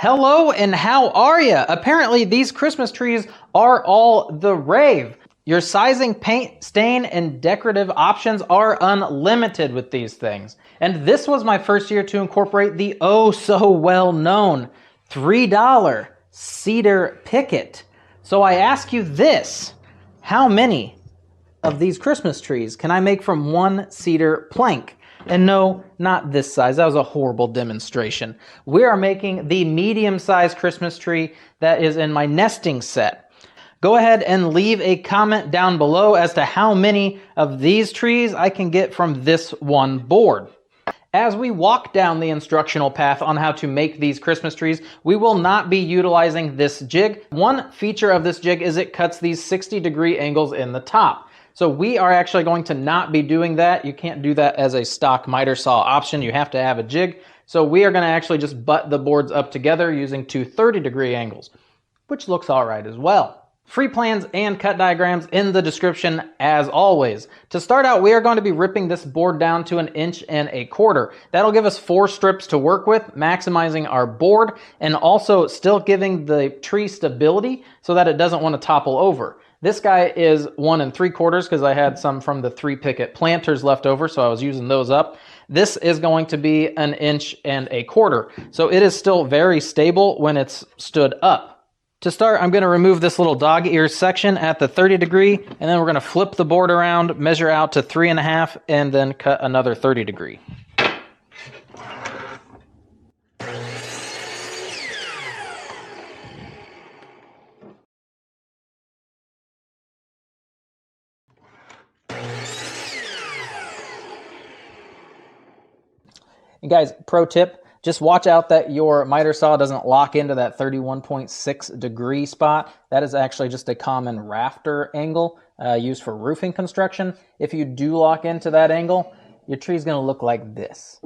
Hello and how are ya? Apparently these Christmas trees are all the rave. Your sizing, paint, stain, and decorative options are unlimited with these things. And this was my first year to incorporate the oh so well known $3 cedar picket. So I ask you this, how many of these Christmas trees can I make from one cedar plank? And no, not this size. That was a horrible demonstration. We are making the medium-sized Christmas tree that is in my nesting set. Go ahead and leave a comment down below as to how many of these trees I can get from this one board. As we walk down the instructional path on how to make these Christmas trees, we will not be utilizing this jig. One feature of this jig is it cuts these 60-degree angles in the top. So we are actually going to not be doing that. You can't do that as a stock miter saw option. You have to have a jig. So we are going to actually just butt the boards up together using two 30-degree angles, which looks all right as well. Free plans and cut diagrams in the description as always. To start out, we are going to be ripping this board down to 1.25 inches. That'll give us 4 strips to work with, maximizing our board and also still giving the tree stability so that it doesn't want to topple over. This guy is 1 3/4 because I had some from the 3-picket planters left over, so I was using those up. This is going to be 1.25 inches, so it is still very stable when it's stood up. To start, I'm going to remove this little dog ear section at the 30-degree, and then we're going to flip the board around, measure out to 3.5, and then cut another 30-degree. And guys, pro tip, just watch out that your miter saw doesn't lock into that 31.6 degree spot. That is actually just a common rafter angle used for roofing construction. If you do lock into that angle, your tree is going to look like this.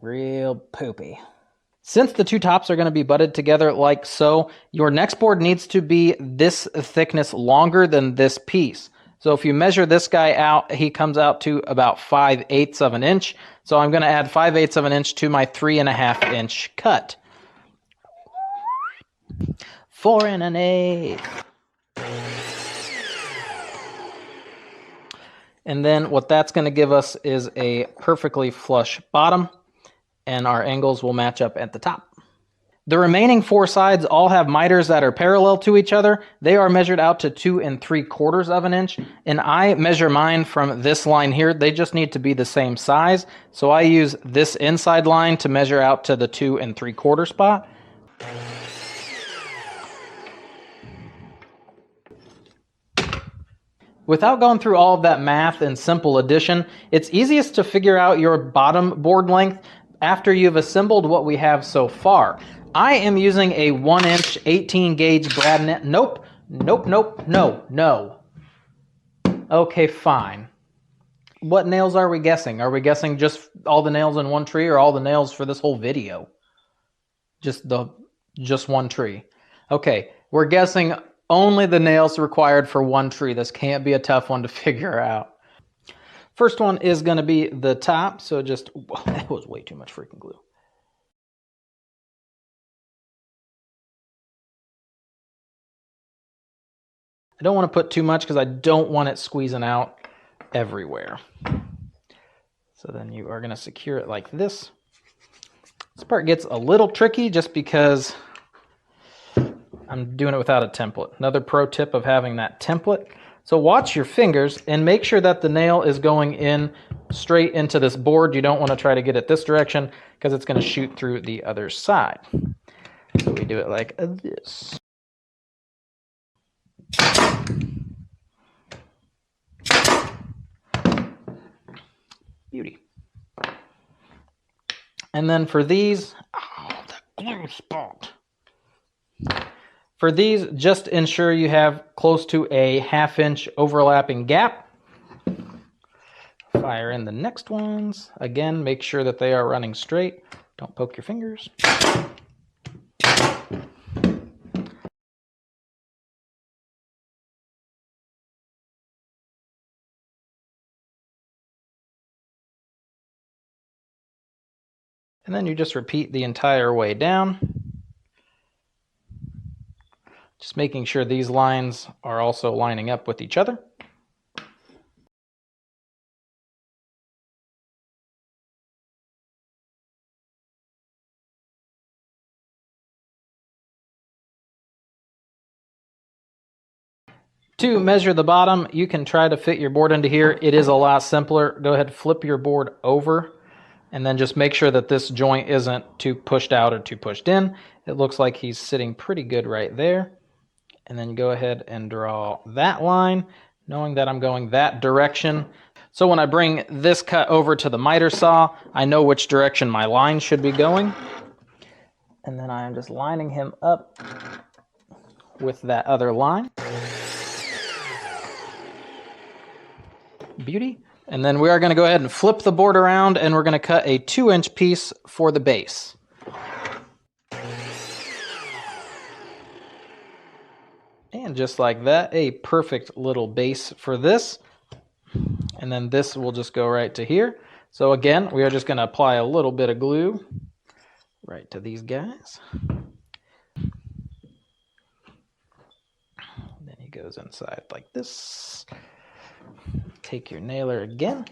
Real poopy. Since the two tops are going to be butted together like so, your next board needs to be this thickness longer than this piece. So if you measure this guy out, he comes out to about 5/8 of an inch. So I'm going to add 5/8 of an inch to my 3.5 inch cut. 4 1/8. And then what that's going to give us is a perfectly flush bottom, and our angles will match up at the top. The remaining 4 sides all have miters that are parallel to each other. They are measured out to 2 3/4 of an inch, and I measure mine from this line here. They just need to be the same size, so I use this inside line to measure out to the 2 3/4 spot. Without going through all of that math and simple addition, it's easiest to figure out your bottom board length after you've assembled what we have so far. I am using a 1-inch 18-gauge brad nail. Nope. No. Okay, fine. What nails are we guessing? Are we guessing just all the nails in one tree or all the nails for this whole video? Just one tree. Okay, we're guessing only the nails required for one tree. This can't be a tough one to figure out. First one is going to be the top, so that was way too much freaking glue. I don't want to put too much because I don't want it squeezing out everywhere. So then you are going to secure it like this. This part gets a little tricky just because I'm doing it without a template. Another pro tip of having that template. So watch your fingers and make sure that the nail is going in straight into this board. You don't want to try to get it this direction because it's going to shoot through the other side. So we do it like this. Beauty. And then for these, that glue spot. For these, just ensure you have close to a 1/2 inch overlapping gap. Fire in the next ones. Again, make sure that they are running straight. Don't poke your fingers. And then you just repeat the entire way down. Just making sure these lines are also lining up with each other. To measure the bottom, you can try to fit your board into here. It is a lot simpler. Go ahead, flip your board over, and then just make sure that this joint isn't too pushed out or too pushed in. It looks like he's sitting pretty good right there. And then go ahead and draw that line, knowing that I'm going that direction. So when I bring this cut over to the miter saw, I know which direction my line should be going. And then I am just lining him up with that other line. Beauty. And then we are going to go ahead and flip the board around, and we're going to cut a 2-inch piece for the base. And just like that, a perfect little base for this. And then this will just go right to here. So again, we are just going to apply a little bit of glue right to these guys. Then he goes inside like this. Take your nailer again.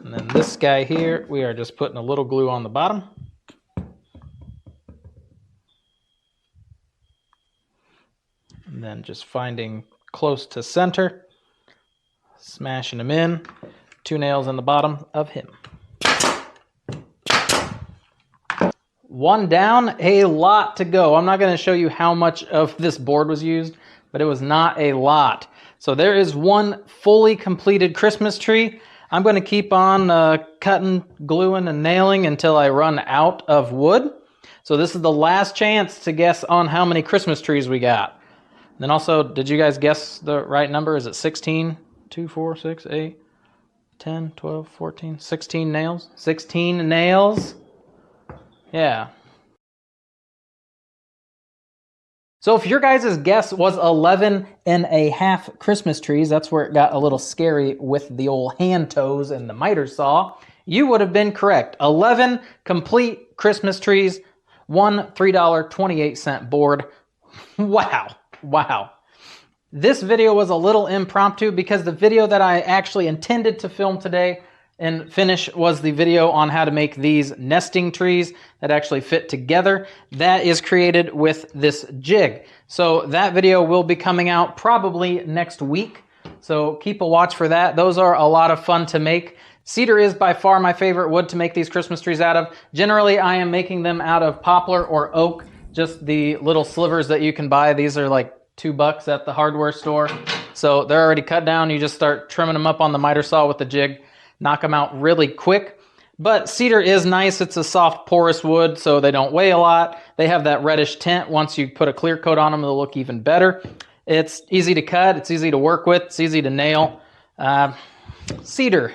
And then this guy here, we are just putting a little glue on the bottom. And then just finding close to center, smashing them in, 2 nails in the bottom of him. 1 down, a lot to go. I'm not going to show you how much of this board was used, but it was not a lot. So there is 1 fully completed Christmas tree. I'm going to keep on cutting, gluing, and nailing until I run out of wood. So this is the last chance to guess on how many Christmas trees we got. Then also, did you guys guess the right number? Is it 16? 2, 4, 6, 8, 10, 12, 14, 16 nails? 16 nails? Yeah. So if your guys' guess was 11.5 Christmas trees, that's where it got a little scary with the old hand toes and the miter saw, you would have been correct. 11 complete Christmas trees, 1 $3.28 board. Wow. Wow. This video was a little impromptu because the video that I actually intended to film today and finish was the video on how to make these nesting trees that actually fit together. That is created with this jig. So that video will be coming out probably next week. So keep a watch for that. Those are a lot of fun to make. Cedar is by far my favorite wood to make these Christmas trees out of. Generally, I am making them out of poplar or oak. Just the little slivers that you can buy. These are like $2 at the hardware store. So they're already cut down. You just start trimming them up on the miter saw with the jig. Knock them out really quick. But cedar is nice. It's a soft porous wood, so they don't weigh a lot. They have that reddish tint. Once you put a clear coat on them, they'll look even better. It's easy to cut. It's easy to work with. It's easy to nail. Cedar.